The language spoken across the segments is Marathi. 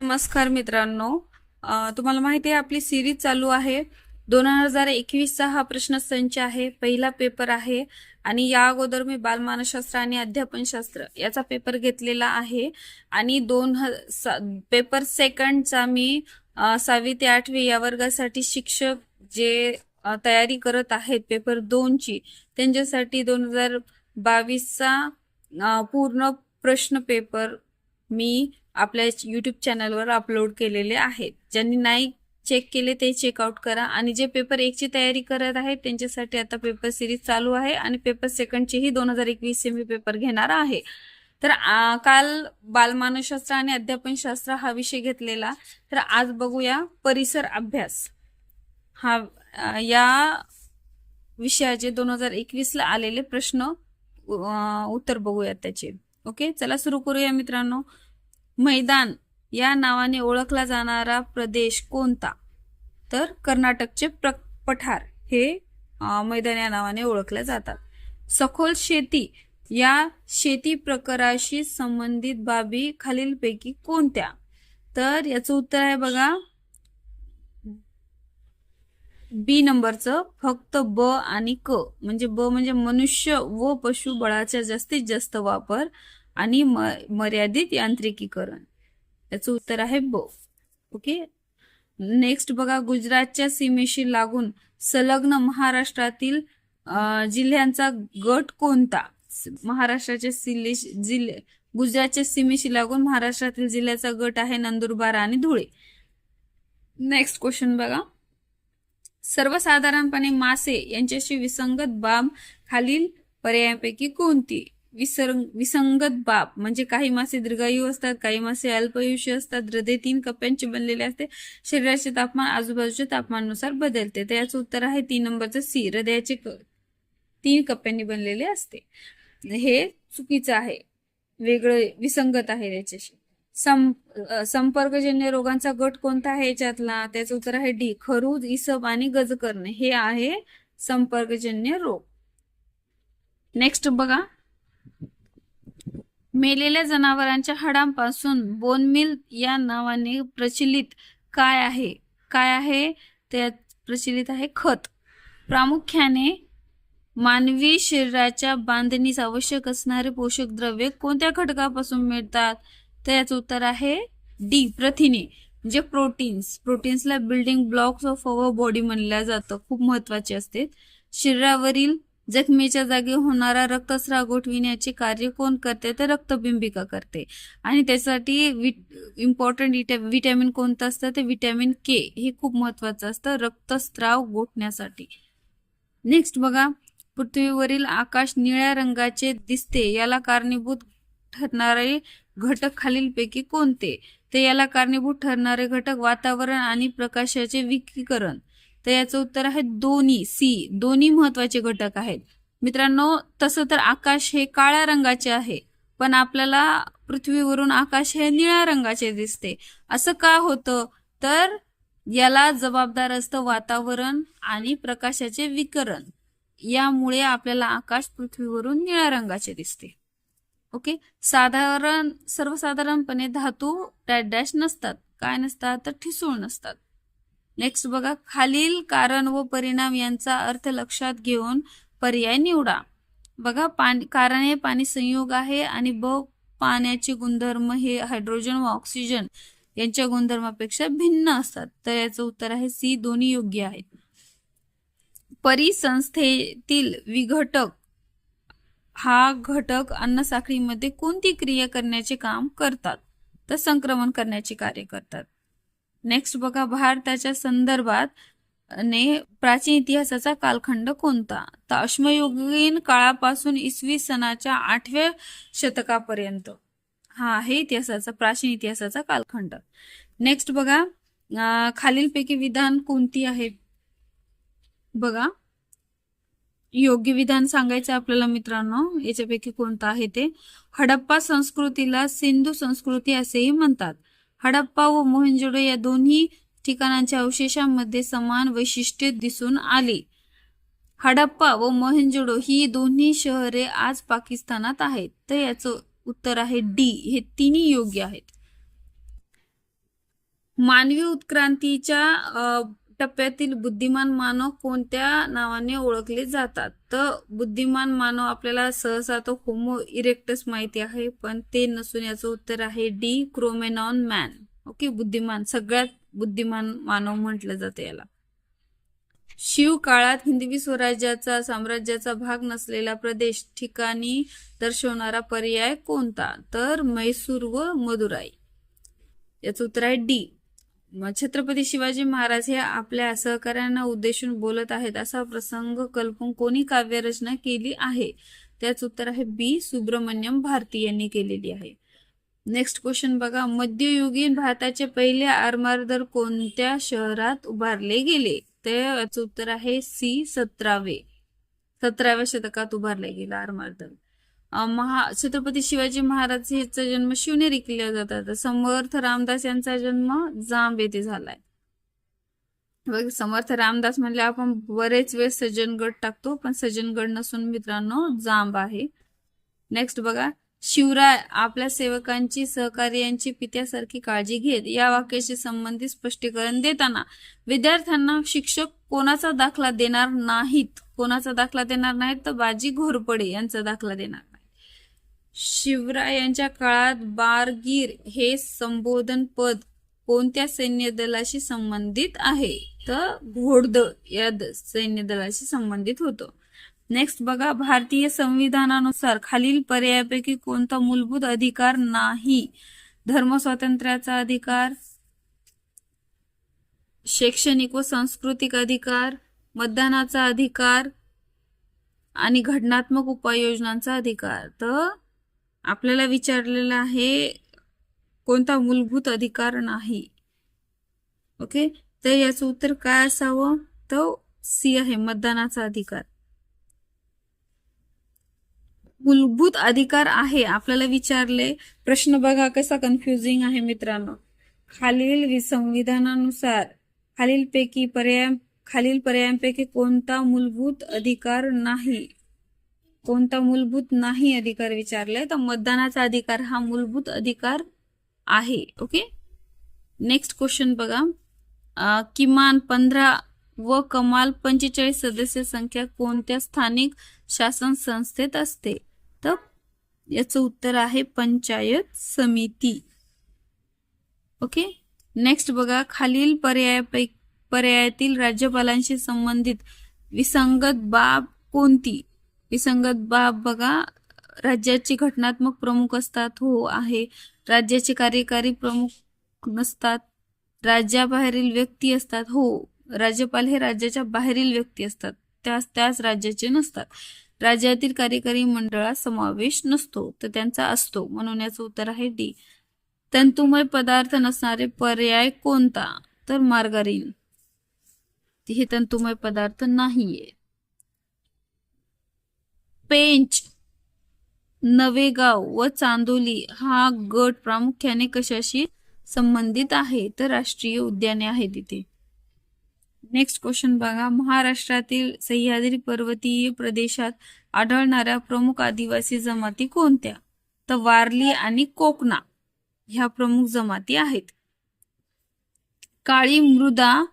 नमस्कार मित्रांनो, तुम्हाला माहिती आहे आपली सिरीज चालू आहे. 2021चा हा प्रश्नसंच आहे. पहिला पेपर आहे आणि या अगोदर मी बालमानसशास्त्र आणि अध्यापनशास्त्र याचा पेपर घेतलेला आहे आणि पेपर सेकंडचा मी 6वी ते 8वी या वर्गासाठी शिक्षक जे तयारी करत आहेत पेपर 2ची त्यांच्यासाठी 2022चा पूर्ण प्रश्न पेपर मी आपल्या यूट्यूब चॅनलवर अपलोड केलेले आहेत. ज्यांनी नाही चेक केले ते चेकआउट करा आणि जे पेपर 1ची तयारी करत आहेत त्यांच्यासाठी आता पेपर सिरीज चालू आहे आणि पेपर सेकंडचीही 2021 सेमी पेपर घेणार आहे. तर काल बालमानसशास्त्र आणि अध्यापनशास्त्र हा विषय घेतलेला. तर आज बघूया परिसर अभ्यास हा या विषयाचे 2021ला आलेले प्रश्न उत्तर बघूयात त्याचे. ओके, चला सुरू करूया मित्रांनो. मैदान या नावाने ओळखला जाणारा प्रदेश कोणता? तर कर्नाटकचे पठार हे मैदान या नावाने ओळखले जातात. सखोल शेती या शेती प्रकाराशी संबंधित बाबी खालीलपैकी कोणत्या? तर याचं उत्तर आहे बघा बी नंबरचं, फक्त ब आणि क. म्हणजे ब म्हणजे मनुष्य व पशुबळाचा जास्तीत जास्त वापर आणि मर्यादित यांत्रिकीकरण. याचं उत्तर आहे ब. ओके, नेक्स्ट बघा, गुजरातच्या सीमेशी लागून संलग्न महाराष्ट्रातील जिल्ह्यांचा गट कोणता? महाराष्ट्राच्या गुजरातच्या सीमेशी लागून महाराष्ट्रातील जिल्ह्याचा गट आहे नंदुरबार आणि धुळे. नेक्स्ट क्वेश्चन बघा, सर्वसाधारणपणे मासे यांच्याशी विसंगत बाब खालील पर्यायांपैकी कोणती? विसंगत बाब म्हणजे काही मासे दीर्घायू असतात, काही मासे अल्पायुष्य असतात, हृदय 3 कप्प्यांचे बनलेले असते, शरीराचे तापमान आजूबाजूच्या तापमानानुसार बदलते. तर याचं उत्तर आहे 3 नंबरचं सी, हृदयाचे 3 कप्प्यांनी बनलेले असते. हे चुकीचं आहे, वेगळं विसंगत आहे त्याच्याशी. संपर्कजन्य रोगांचा गट कोणता आहे याच्यातला? त्याचं उत्तर आहे डी, खरूज, इसब आणि गजकर्ण हे आहे संपर्कजन्य रोग. नेक्स्ट बघा, मेलेल्या जनावरांच्या हाडांपासून बोनमील या नावाने प्रचलित काय आहे त्यात प्रचलित आहे खत. प्रामुख्याने मानवी शरीराच्या बांधणीस आवश्यक असणारे पोषक द्रव्ये कोणत्या घटकापासून मिळतात? तर याचं उत्तर आहे डी, प्रथिने म्हणजे प्रोटीन्सला building blocks of our body म्हणलं जातं, खूप महत्वाचे असते. शरीरावरील जखमेच्या जागी होणारा रक्तस्राव गोठविण्याचे कार्य कोण करते? तर रक्तबिंबिका करते आणि त्यासाठी इम्पॉर्टंट विटॅमिन कोणतं असतं? ते विटॅमिन के हे खूप महत्वाचं असतं रक्तस्राव गोठण्यासाठी. नेक्स्ट बघा, पृथ्वीवरील आकाश निळ्या रंगाचे दिसते याला कारणीभूत ठरणारे घटक खालीलपैकी कोणते? तर याला कारणीभूत ठरणारे घटक वातावरण आणि प्रकाशाचे विकिरण. तर याचं उत्तर आहे दोन्ही, सी, दोन्ही महत्वाचे घटक आहेत. मित्रांनो, तसं तर आकाश हे काळ्या रंगाचे आहे पण आपल्याला पृथ्वीवरून आकाश हे निळ्या रंगाचे दिसते. असं का होतं? तर याला जबाबदार असतं वातावरण आणि प्रकाशाचे विकिरण, यामुळे आपल्याला आकाश पृथ्वीवरून निळ्या रंगाचे दिसते. ओके, सर्वसाधारणपणे धातू डॅश नसतात. काय नसतात? तर ठिसूळ नसतात. नेक्स्ट बघा, खालील कारण व परिणाम यांचा अर्थ लक्षात घेऊन पर्याय निवडा. बघा, कारण हे पाणी संयोग आहे आणि पाण्याचे गुणधर्म हे हायड्रोजन व ऑक्सिजन यांच्या गुणधर्मापेक्षा भिन्न असतात. तर याचं उत्तर आहे सी, दोन्ही योग्य आहेत. परिसंस्थेतील विघटक हा घटक अन्नसाखळीमध्ये कोणती क्रिया करण्याचे काम करतात? तर संक्रमण करण्याचे कार्य करतात. नेक्स्ट बघा, भारताच्या संदर्भात प्राचीन इतिहासाचा कालखंड कोणता? तर अश्मयुगीन काळापासून इसवी सनाच्या 8व्या शतकापर्यंत हा आहे प्राचीन इतिहासाचा कालखंड. नेक्स्ट बघा, खालीलपैकी विधान कोणती आहे? बघा, योग्य विधान सांगायचं आपल्याला मित्रांनो, याच्यापैकी कोणतं आहे ते? हडप्पा संस्कृतीला सिंधू संस्कृती असेही म्हणतात. हडप्पा व मोहनजोदडो या दोन्ही ठिकाणांच्या अवशेषांमध्ये समान वैशिष्ट्ये दिसून आली. हडप्पा व मोहनजोदडो ही दोन्ही शहरे आज पाकिस्तानात आहेत. तर याचं उत्तर आहे डी, हे तिन्ही योग्य आहेत. मानवी उत्क्रांतीच्या टप्प्यातील बुद्धिमान मानव कोणत्या नावाने ओळखले जातात? तर बुद्धिमान मानव आपल्याला सहसा तो होमो इरेक्टस माहिती आहे, पण ते नसून याचं उत्तर आहे डी, क्रोमेनॉन मॅन. ओके, बुद्धिमान, सगळ्यात बुद्धिमान मानव म्हटलं जातं याला. शिव काळात हिंदवी स्वराज्याचा साम्राज्याचा भाग नसलेला प्रदेश ठिकाणी दर्शवणारा पर्याय कोणता? तर म्हैसूर व मदुराई. याचं उत्तर आहे डी. छत्रपती शिवाजी महाराज हे आपल्या सहकाऱ्यांना उद्देशून बोलत आहेत असा प्रसंग कल्पून कोणी काव्यरचना केली आहे? त्याचं उत्तर आहे बी, सुब्रमण्यम भारती यांनी केलेली आहे. नेक्स्ट क्वेश्चन बघा, मध्ययुगीन भारताचे पहिले आरमारदर कोणत्या शहरात उभारले गेले? तर याचं उत्तर आहे सी, 17व्या शतकात उभारले गेला आरमारदर. छत्रपती शिवाजी महाराज यांचा जन्म शिवनेरी किल्ल्यावर जातात. समर्थ रामदास यांचा जन्म जांब येथे झालाय. बघ, समर्थ रामदास म्हणले आपण बरेच वेळ सज्जनगड टाकतो, पण सज्जनगड नसून मित्रांनो जांब आहे. नेक्स्ट बघा, शिवराय आपल्या सेवकांची सहकार्यांची पित्यासारखी काळजी घेत, या वाक्याशी संबंधित स्पष्टीकरण देताना विद्यार्थ्यांना शिक्षक कोणाचा दाखला देणार नाहीत? कोणाचा दाखला देणार नाहीत? तर बाजी घोरपडे यांचा दाखला देणार नाही. शिवरायांच्या काळात बारगीर हे संबोधन पद कोणत्या सैन्य दलाशी संबंधित आहे? तर घोडदळ या सैन्य दलाशी संबंधित होतं. नेक्स्ट बघा, भारतीय संविधानानुसार खालील पर्यायापैकी कोणता मूलभूत अधिकार नाही? धर्मस्वातंत्र्याचा अधिकार, शैक्षणिक व सांस्कृतिक अधिकार, मतदानाचा अधिकार आणि घटनात्मक उपाययोजनांचा अधिकार. तर आपल्याला विचारलेला आहे कोणता मूलभूत अधिकार नाही. ओके, तर याचं उत्तर काय असावं? तो सी आहे, मतदानाचा अधिकार. मूलभूत अधिकार आहे आपल्याला विचारले. प्रश्न बघा कसा कन्फ्युजिंग आहे मित्रांनो. खालील संविधानानुसार खालील पर्यायांपैकी कोणता मूलभूत अधिकार नाही? कोणता मूलभूत नाही अधिकार विचारले, तर मतदानाचा अधिकार हा मूलभूत अधिकार आहे. ओके, नेक्स्ट क्वेश्चन बघा, किमान 15 व कमाल 45 सदस्य संख्या कोणत्या स्थानिक शासन संस्थेत असते? तर याचं उत्तर आहे पंचायत समिती. ओके, नेक्स्ट बघा, खालील पर्यायातील राज्यपालांशी संबंधित विसंगत बाब कोणती? विसंगत बाब बघा, राज्याचे घटनात्मक प्रमुख असतात, हो आहे. राज्याचे कार्यकारी प्रमुख नसतात. राज्याबाहेरील व्यक्ती असतात, हो. राज्यपाल हे राज्याच्या बाहेरील व्यक्ती असतात, त्याच राज्याचे नसतात. राज्यातील कार्यकारी मंडळात समावेश नसतो, तर त्यांचा असतो, म्हणून याचं उत्तर आहे डी. तंतुमय पदार्थ नसणारे पर्याय कोणता? तर मार्गारीन, हे तंतुमय पदार्थ नाहीये. पेंच, नवेगाव व चांदोली हा गट प्रामुख्याने कशाशी संबंधित आहे? तर राष्ट्रीय उद्याने आहेत इथे. नेक्स्ट क्वेश्चन बघा, महाराष्ट्रातील सह्याद्री पर्वतीय प्रदेशात आढळणाऱ्या प्रमुख आदिवासी जमाती कोणत्या? तर वारली आणि कोकणा ह्या प्रमुख जमाती आहेत. काळी मृदा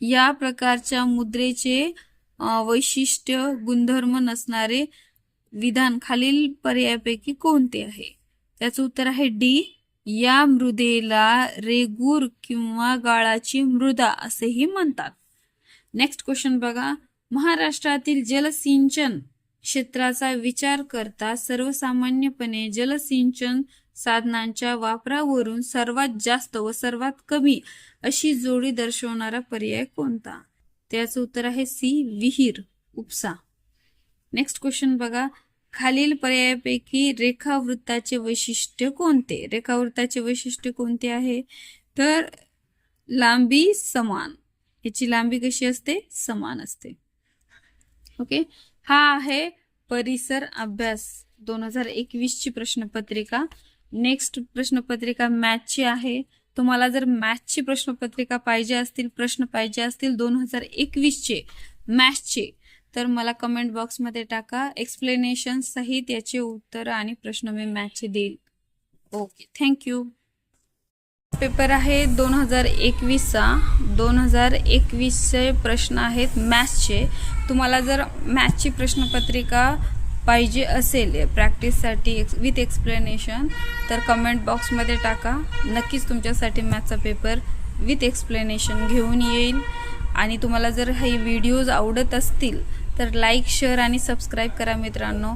या प्रकारच्या मुद्रेचे वैशिष्ट्य गुणधर्म नसणारे विधान खालील पर्यायापैकी कोणते आहे? त्याचं उत्तर आहे डी. या मृदेला रेगूर किंवा गाळाची मृदा असेही म्हणतात. नेक्स्ट क्वेश्चन बघा, महाराष्ट्रातील जलसिंचन क्षेत्राचा विचार करता सर्वसामान्यपणे जलसिंचन साधनांच्या वापरावरून सर्वात जास्त व सर्वात कमी अशी जोडी दर्शवणारा पर्याय कोणता? त्याचं उत्तर आहे सी, विहीर, उपसा. नेक्स्ट क्वेश्चन बघा, खालील पर्यायापैकी रेखावृत्ताचे वैशिष्ट्य कोणते? रेखावृत्ताचे वैशिष्ट्य कोणते आहे? तर लांबी समान, याची लांबी कशी असते? समान असते. ओके, हा आहे परिसर अभ्यास 2021 ची प्रश्नपत्रिका. नेक्स्ट प्रश्नपत्रिका मॅथची आहे. तुम्हाला जर मॅथची प्रश्नपत्रिका पाहिजे असतील, प्रश्न पाहिजे असतील 2021 चे मॅथ्सचे, तर मला कमेंट बॉक्समध्ये टाका. एक्सप्लेनेशन सहित याचे उत्तर आणि प्रश्न मी मॅथ्सचे देईल. Okay, thank you. पेपर आहे 2021चा 2021चे प्रश्न आहेत मॅथ्सचे. तुम्हाला जर मॅथ्सची प्रश्नपत्रिका पाहिजे असेल प्रॅक्टिससाठी विथ एक्सप्लेनेशन तर कमेंट बॉक्समध्ये टाका. नक्कीच तुमच्यासाठी मॅथ्सचा पेपर विथ एक्सप्लेनेशन घेऊन येईल. आणि तुम्हाला जर हे व्हिडिओज आवडत असतील तर लाईक शेअर आणि सबस्क्राईब करा मित्रांनो.